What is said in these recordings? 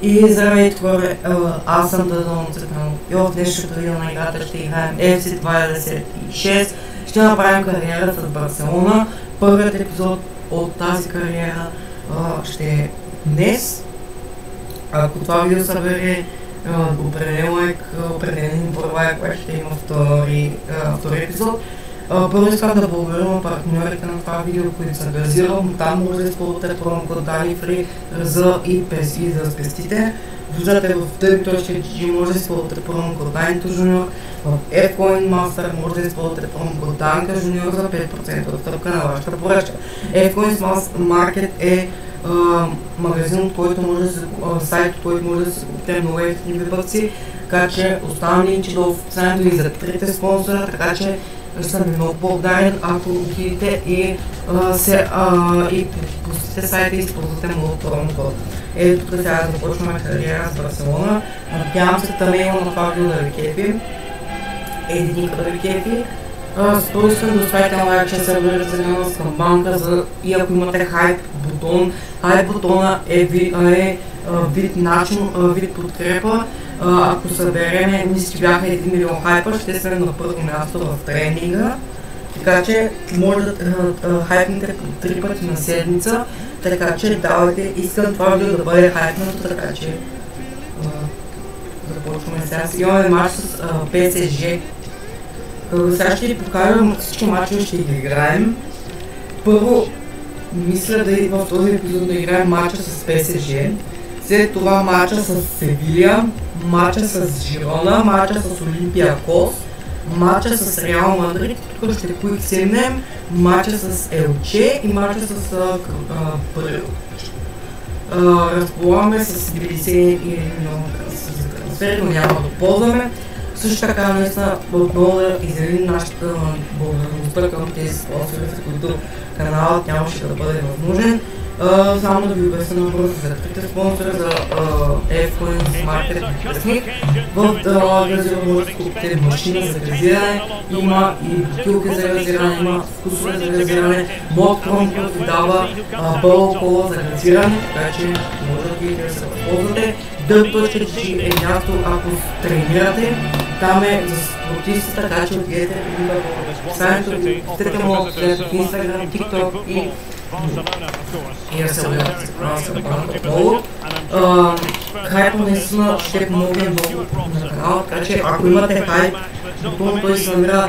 И заради това аз съм Дадон Цветанов и в днешната видео на играта ще играем FC26. Ще направим кариера с Барселона. Първият епизод от тази кариера ще е днес. Ако това видео събере определен лайк, определен брой лайк, което ще има втори епизод. Първо искам да благодаря на партньорите на това видео, които са газирал. Там може да използвате промокод DANIFREE и да спестите. Виждате в tv.gg може да използвате промокод DANITOJUNIOR. В F-Coin Master може да използвате промокод DANKAJUNIOR за 5% отстъпка на вашата поръчка. F-Coin Market е магазин, сайт, от който може да се купите много ефтини вебъци, така че оставам линчи долу в описанието и за трите спонсора, така че ще съм много благодарен, ако отидете и посетите сайта и използвате моят промокод. Ето тук сега започваме кариера с Барселона. Надявам се тъмейла на това видео да ви кефи. Единика да ви кефи. Първо искам да оставите на лайк, че се разделена с камбанка и ако имате хайп бутон. Хайп бутона е вид подкрепа. Ако събереме, мисля, че бяха 1 милион хайпа, ще сме на първо място в тренинга. Така че може да хайпнете по 3 пъти на седмица, така че давайте, искам това видео да бъде хайпнато, така че започваме сега. Имаме матч с ПСЖ. Сега ще ви покажа всички матчове, ще ги играем. Първо, мисля в този епизод да играем матча с ПСЖ. След това матча с Севилия, матча с Жирона, матча с Олимпиакос, матча с Реал Мадрид, тук ще куиксемнем, матча с Елче и матча с Брил. Разполагаме с 91 милиона трансфери, но няма да ползваме. Също така, наистина, отново да изявим нашата благодарността към тези спонсори, за които каналът нямаше да бъде възможен. Само да ви обясня набързо за трите спонсори, за F-Coin Market и Кръсник. В газира може да купите машина за газиране, има и бутилки за газиране, има вкусове за газиране, мод промокод ви дава пълна кола за газиране, така че може да видите да се възползвате. Дъп.gg е място, ако тренирате, там е за спортисти, така че отидете в описанието, видите моят в Instagram, TikTok и да се гледате с камбанка отново. Хайпа наистина ще помогне много на канала, така че ако имате хайп, бутон той се намира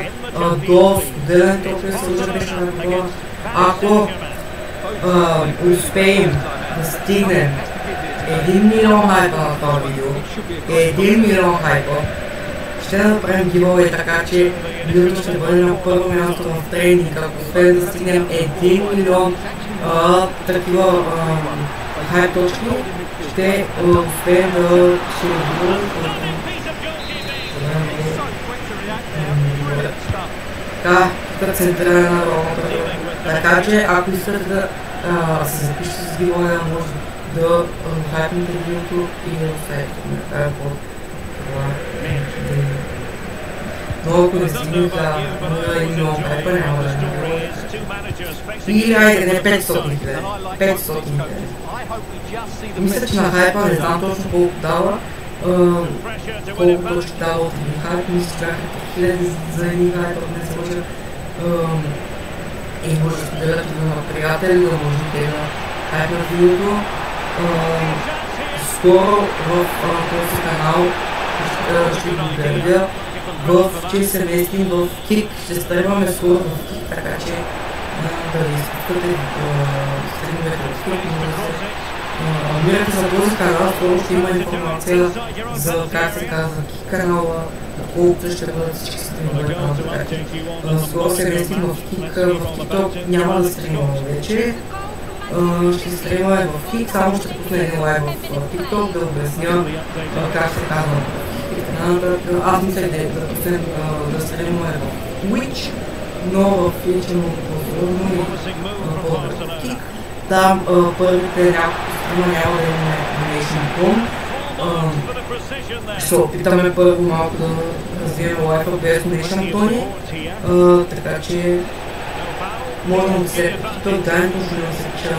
до споделянето, ако се лъжа беше на това. Ако успеем да стигнем 1 милион хайпа на това видео, 1 милион хайпа, ще направим гивове, така че видеото ще бъде на първо място в тренинг. Ако успеем да стигнем 1 милион такива хайп точки, ще успеем да ще отговорим тук центриране на ролата. Така че ако искате да се запишете с гивове, може да хайпнете видеото и да оставите коментар под това. Но ако не стигнете да милион хайпа, няма да не. И айде, не 500 хиляди. 500 хиляди. Мисля, че на хайпа не знам точно колко дава. Колко точно дава от един хайп. Мисля, че бяха хиляди за един хайп, ако не се лъжа. И може да споделяте на приятели, да можете да хайпнат видеото. Скоро в този канал ще ви държа че се местим в Кик, ще стърваме скоро в Кик, така че да ви изпускате стримовете в Кик и да се абонирате за този канал. Скоро ще има информация за как се казва Кик канала, колкото ще бъдат всички стримове канал, така че скоро се местим в Кик, в TikTok няма да стримваме вече. Ще стримваме в Кик, само ще пусна един лайв в TikTok да обясня как се казва. Аз мисля да стримваме в Twitch, но в Twitch е много по-сложно и по-добър Кик. Там първите няколко стрима няма да имаме Donation Bond. Ще се опитаме първо малко да развием лайфа без Donation Bond, така че можем да се той дайм точно да се пиша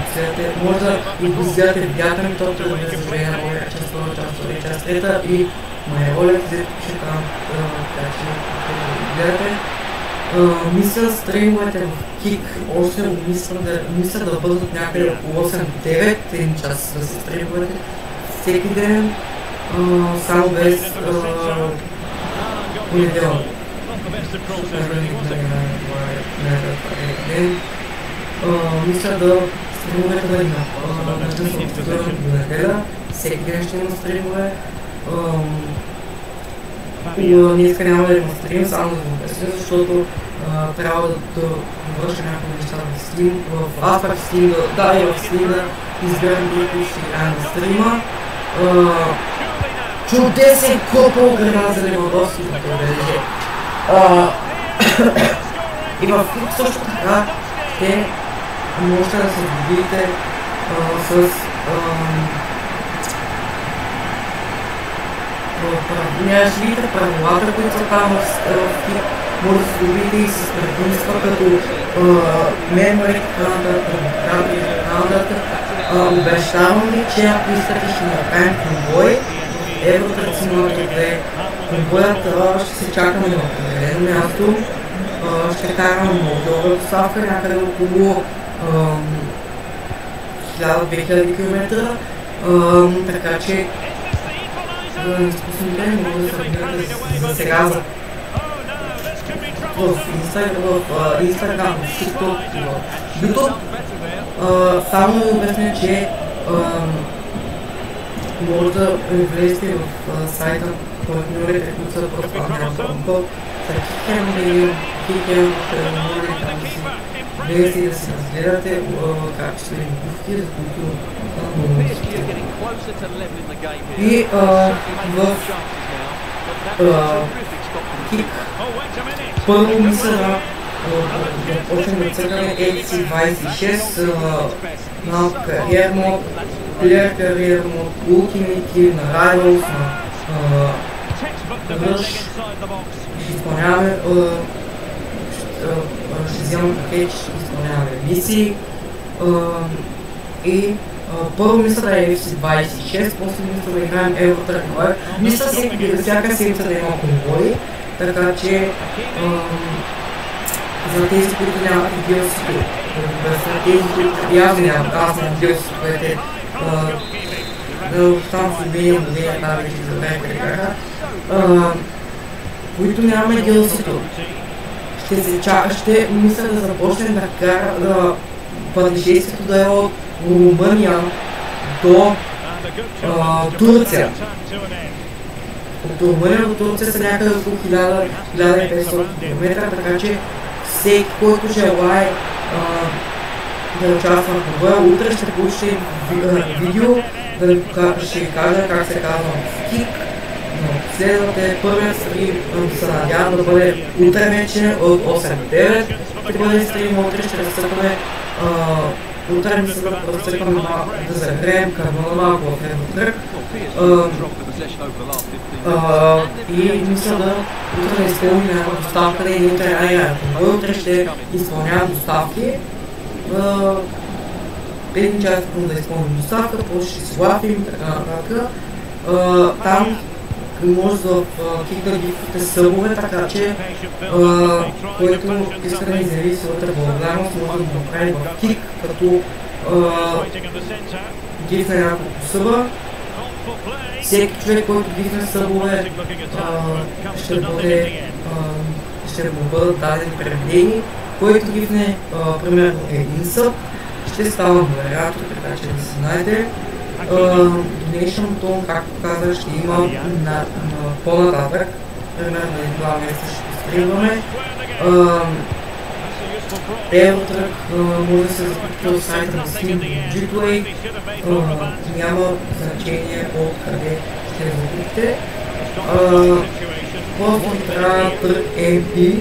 последвате, може да и го изгледате в бятами, топта да ви съжаление на моя част, втора част, втора част, трета и моя ролик, където пише там, така че гледате. Мисля стримовете в Кик, още мисля да бъдат някъде около 8-9, един час да се стримовете всеки ден, само без понеделник. Мисля да стримовете да има до неделя, всеки ден ще има стримове. Днеска няма да има стрим, само да го обясня, защото трябва да върша някакви неща в Steam, аз пак в Steam, да и в Steam да изберем които ще играем на стрима. Чудесен купол грана за Левандовски, като бележи. И в Фук също така ще можете да се добиете с ще видите правилата, които са там в Кик, може да се добиете и с предимства, като мемори, така нататък. Обещавам ви, че ако искате ще направим конвой, Евротрак Simulator 2. Конвоят ще се чакаме на определено място, ще караме много дълга доставка, някъде около 1000-2000 км, така че да не спусим време, може да се гледате за сега в Instagram, в TikTok и в YouTube. Само да обясня, че може да влезете в сайта, партньорите, които са профилирани в код, за Кикем, там да си влезете и да си разгледате качествени обувки, за които и в Кик първо мисля да почнем да цъкаме FC26, на кариер мод, Player кариер мод, Ultimate Team, на Rivals, на Rush. Ще изпълняваме, ще вземем пакет, ще изпълняваме мисии и първо мисля да е FC26, после мисля да играем Евротрак Live. Мисля всяка седмица да има конвой, така че за тези, които нямат и DLC-то, за тези, които и аз нямам DLC-то, което там в Любения модели, една вече забравя къде бяха, които нямаме DLC-то. Ще мисля да започнем да пътешествието да е от Румъния до Турция. От Румъния до Турция са някъде около 1000-1500 км, така че всеки, който желае да участва в конвоя, утре ще получите видео, ще ви кажа как се казва в Кик. Следвате първият стрим, се надявам да бъде утре вече от 8-9. Ще бъде стрим, утре ще разсъкваме утре мисля да разсъкваме да загреем карбона малко в Евротрак. И мисля да утре да изпълним някаква доставка, да и утре най-рядко. Утре ще изпълнявам доставки. Един час да изпълним доставка, после ще си лафим и така нататък. Там може да Кик да гифтите събове, така че който иска да ни заяви своята благодарност, може да го направи в Кик, като гифне няколко съба. Всеки човек, който гифне събове, ще му бъдат дадени преведени. Който гифне примерно един съб, ще става модератор, така че да си знаете. Donation Tone, както казах, ще има по-нататък. Примерно 2 месеца ще стримваме. Евротрак може да се закупите от сайта на Steam и Gplay. Няма значение от къде ще закупите. После трябва Трак MP.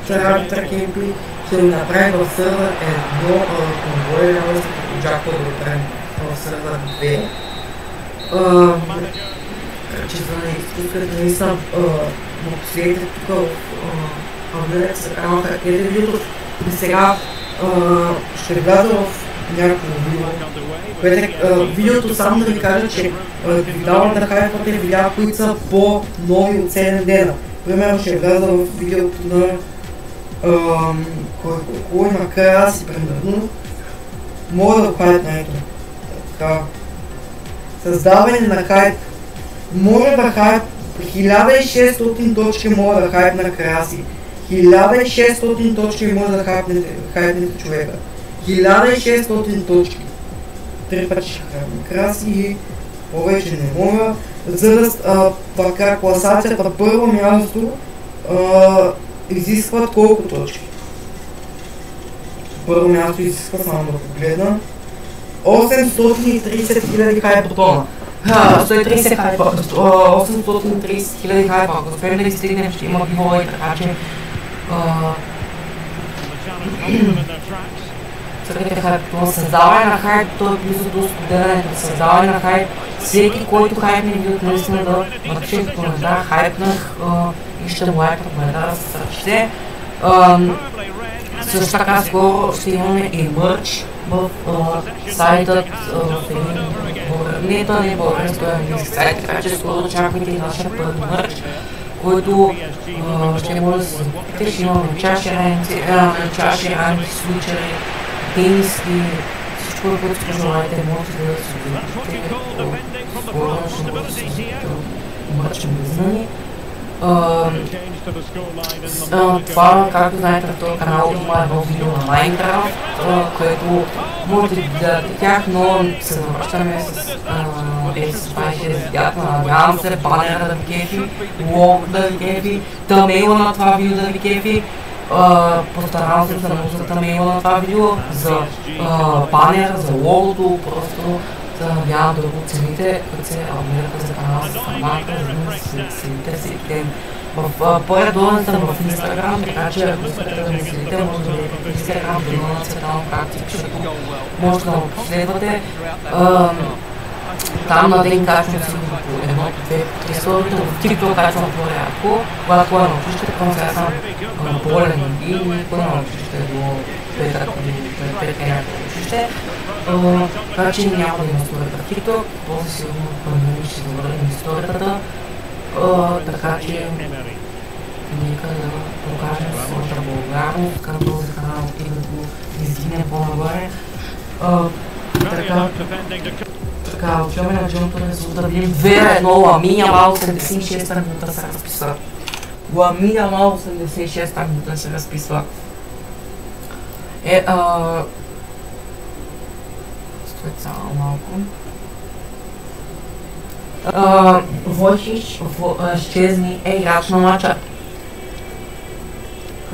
Трак MP ще го направим в сервер едно конвой, няма да се очаква да го правим в сервер 2. Че за да изпускате наистина последите тук в Абнерек са канал характерите видеото. И сега ще вляза в някакво видео, което видеото само да ви кажа, че ви дава да хайпвате видеа, които са по-нови от 7 дена. Примерно ще вляза в видеото на кой на Краси, примерно. Мога да го хайпна, ето. Така. Създаване на хайп. Може да хайп 1600 точки мога да хайпна Краси. 1600 точки може да хайпнете човека. 1600 точки. 3 пъти ще хайпна Краси и повече не мога. За да така класацията на първо място изискват колко точки? Първо място изисква, само да погледна, 830 хиляди хайп бутона. 130 хайпа, 830 хиляди хайпа, ако успеем да ги стигнем, ще има гивой, така че църквите хайп, създаване на хайп, то е близо до споделянето, създаване на хайп, всеки, който хайпне видеото, наистина да напише в коментар, хайпнах и ще му лайкна коментара с ръчите. Също така скоро ще имаме и мърч в сайтът, не български, той е английски сайт, така че скоро очаквайте и нашия първи мърч, който ще може да се закупите, ще имаме чаши ранки, случаи, тениски, всичко, което ще желаете, можете да се закупите, скоро ще може да се закупите мърч близнани. Това, както знаете, в този канал има едно видео на Minecraft, което можете да гледате тях, но се завръщаме с S26 видеята, надявам се банера да ви кефи, лог да ви кефи, тъмейла на това видео да ви кефи. Постарам се да науча тъмейла на това видео, за банер, за логото, просто да надявам да го оцените, като се абонирате за канала с формата, за да следите всеки ден. По-редовен съм в Instagram, така че ако искате да ме следите, може да видите в Instagram, да има на Цветанов практик, защото може да го последвате. Там на ден качвам си по едно, две, три сторите, в TikTok качвам по-рядко, когато е на училище, към сега съм болен и никой на училище до петък или някакво училище. Така че няма да има историята в TikTok, после сигурно първени ще завърнем историята, така че нека да покажем своята благодарност към този канал и да го издигнем по-нагоре. Така, отиваме на джунто резултат да видим 2-1 Ламин Ямал 86-та минута се разписва. Ламин Ямал 86-та минута се разписва. Стоят само малко. Войхич Щезни е играч на матча.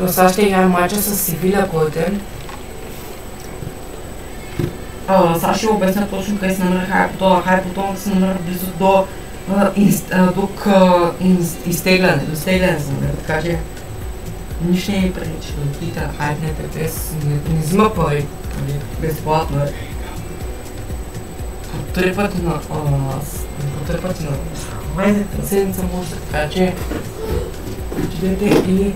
Сега ще играем матча с Севиля, който е. Сега ще обясня точно къде се намира хайпотона. Хайпотона се намира близо до изтегляне, до изтегляне се намира, така че нищо не ми пречи да отидете да хайпнете без, не взима пари, безплатно е. По 3 пъти на седмица може да така че отидете и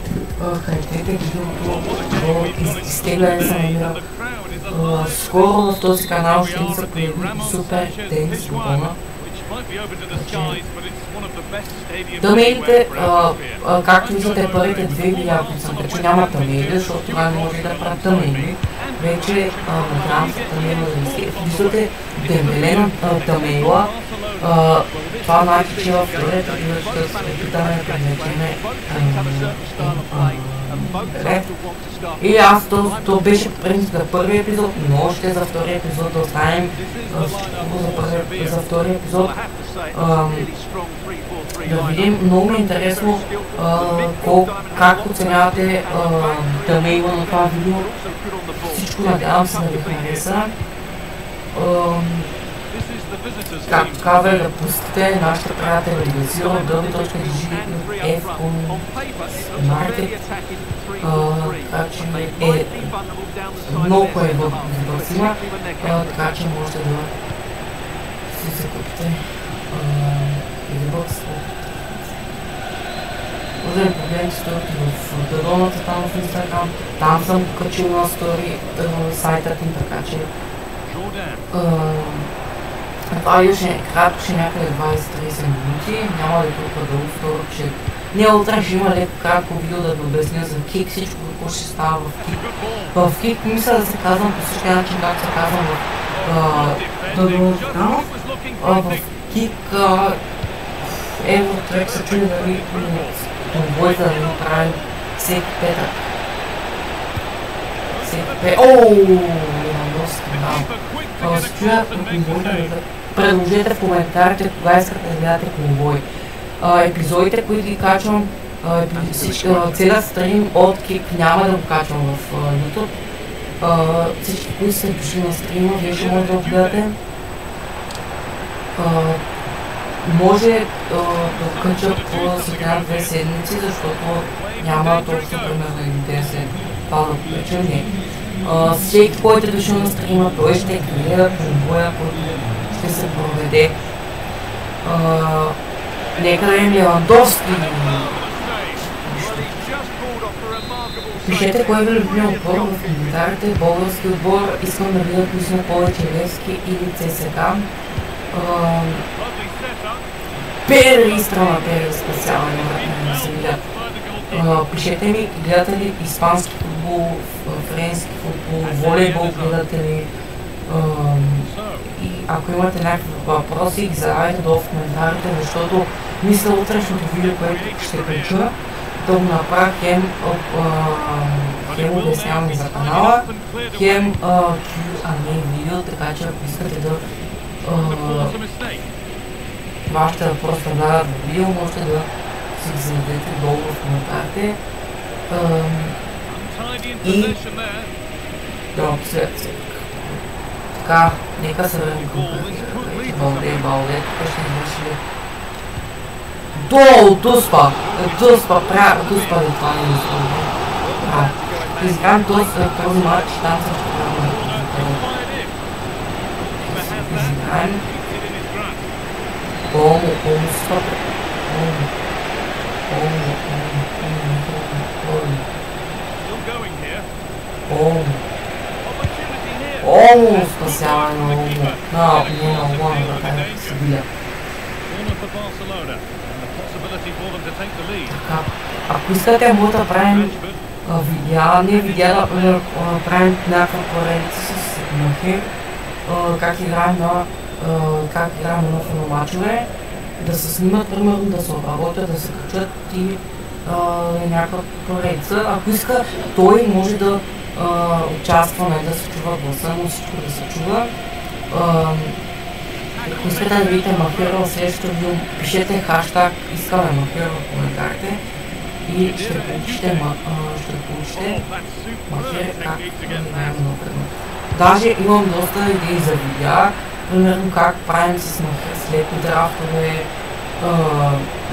хайпнете видеото до изтегляне се намира. Скоро в този канал ще ни се появи супер тенис бутона. Тъмейлите, както виждате първите две видеа, които съм качил, няма тъмейли, защото това не може да правят тъмейли. Вече надявам се тъмейла да не се виждате дембелена тъмейла. Това значи, че във втората видео ще се опитаме да привлечеме и аз то беше принцип за първи епизод, но още за втори епизод да оставим за втори епизод. Да видим, много ми е интересно как оценявате тъмейла на това видео. Всичко надявам се да ви хареса. Както казах, да посетите нашите приятели Газира, www.gf.market, така че много е въпросима, така че можете да си закупите Xbox. Може да погледнете сторите в дадоната там в Instagram, там съм качил на стори сайтът им, така че Това ще кратко, ще някъде 20-30 минути, няма да е толкова дълго, второ, че не утре ще има леко кратко видео да ви обясня за кик, всичко какво ще става в кик. В кик мисля да се казвам по същия начин, както се казвам в кик Евротрек се чуди дали конвойта да ни прави всеки петък. Се чуя конвойта да предложете в коментарите кога искате да гледате конвой. Епизодите, които ги качвам, целият стрим от кик няма да го качвам в YouTube. Всички, които сте дошли на стрима, вие ще може да го гледате. Може да кача по сега 2 седмици, защото няма точно примерно един ден след това да покача. Не. Всеки, който е дошъл на стрима, той ще гледа конвоя, който ще се проведе. Нека да им Левандовски. Пишете кой ви любим отбор в коментарите. Български отбор, искам да видя кои сме повече Левски или ЦСК. Пери страна, Пери специално не се видя. Пишете ми, гледате ли испански футбол, френски футбол, волейбол, гледате ли. И ако имате някакви въпроси, ги задавайте долу в коментарите, защото мисля утрешното видео, което ще кача, да го направя хем обясняване за канала, хем Q&A видео, така че ако искате да вашите въпроси да дадат в видео, можете да си ги зададете долу в коментарите. И така, нека се върнем към Балде, тук ще имаш ли долу, Дуспа ли това не изпълня. Изиграем този матч, там се изиграем спасяване на Олмо. Не на Олмо, да се биля. Така, ако искате, може да правим видеа, да правим някаква поредица с Махир, как играем на мачове, да се снимат, примерно, да се обработят, да се качат и някаква поредица. Ако иска, той може да участва, да се чува гласа, но всичко да се чува. Ако искате да видите Махир в следващото видео, пишете хаштаг искаме Махир в коментарите и ще получите Махир как да играем много къдно. Даже имам доста идеи за видеа, примерно как правим с Махир след драфтове,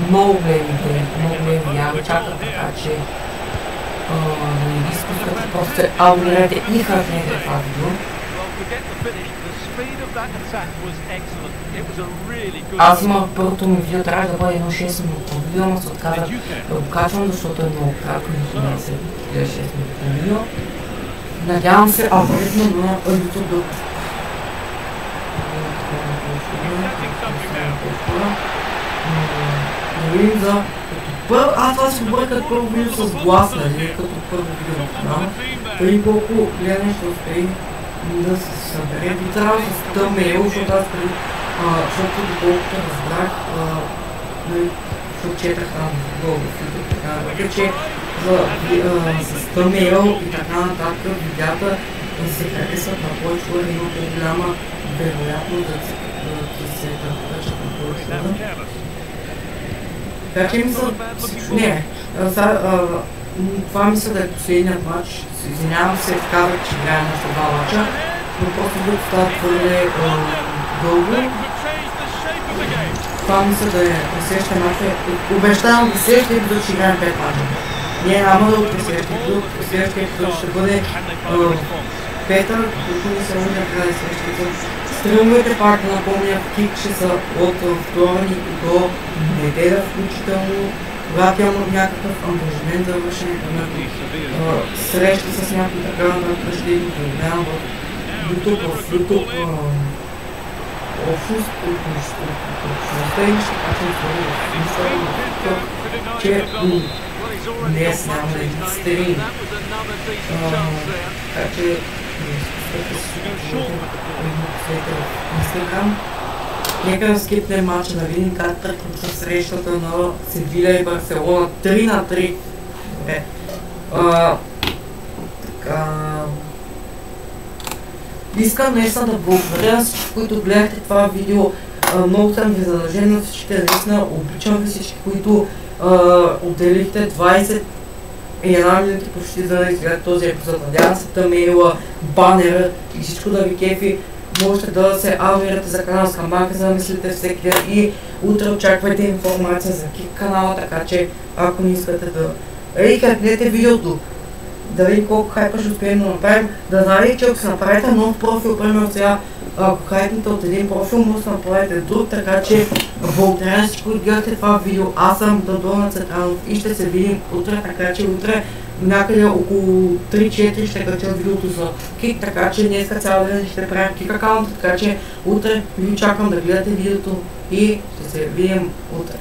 много големи видеа чакат, така че да не ги спускате, просто се абонирайте и харкнете това видео. Аз имах първото ми видео, трябва да бъде едно 6 минутно видео, но се отказах да го качвам, защото е много кратко и не се гледа 6 минутно видео. Надявам се алгоритма на YouTube да видим за аз това си говоря като първо видео с глас, нали, като първо видео на канала. Преди колко гледане ще успеем да се събере. Би трябвало с тъмейл, защото аз преди, защото доколкото разбрах, защото четах там долу в YouTube, така че с тъмейл и така нататък видеята се харесват на повече хора, има по-голяма вероятност да се качат на повече хора. Така че мисля, това мисля да е последният матч. Извинявам се, казах, че играем още 2 мача, но просто да става твърде дълго. Това мисля да е следващия мач. Обещавам да следващия епизод ще играем 5 мача. Ние няма да от следващия епизод ще бъде Петър, който ни се може да прави следващия епизод. Стримовете, пак да напомня, кик ще са от вторник до неделя включително, когато имам някакъв ангажимент за вършене, примерно среща с някой така, да ще ги проявявам в YouTube общност, общността и ще качвам това в Instagram, че днес няма да един стрим. Така че след Instagram. Нека да скипнем матча, да видим как тръгна срещата на Севиля и Барселона 3-3. Така... Искам наистина да благодаря на всички, които гледахте това видео. Много съм ви задължен на всичките, наистина обичам ви всички, които отделихте 21 минути почти за да изгледат този епизод. Надявам се тъмейла, банера и всичко да ви кефи. Можете да се абонирате за канал с камбанка, за да мислите всеки ден и утре очаквайте информация за Кик канала, така че ако не искате да... как гледате видеото, да видим колко хайпа ще успеем да направим, да знаете, че ако се направите нов профил, примерно сега, ако хайпнете от един профил, може да направите друг, така че благодаря на всички, които гледате това видео. Аз съм Дадона Цветанов и ще се видим утре, така че утре някъде около 3-4 ще кача видеото за Кик, така че днеска цял ден ще правим Кик акаунт, така че утре ви очаквам да гледате видеото и ще се видим утре.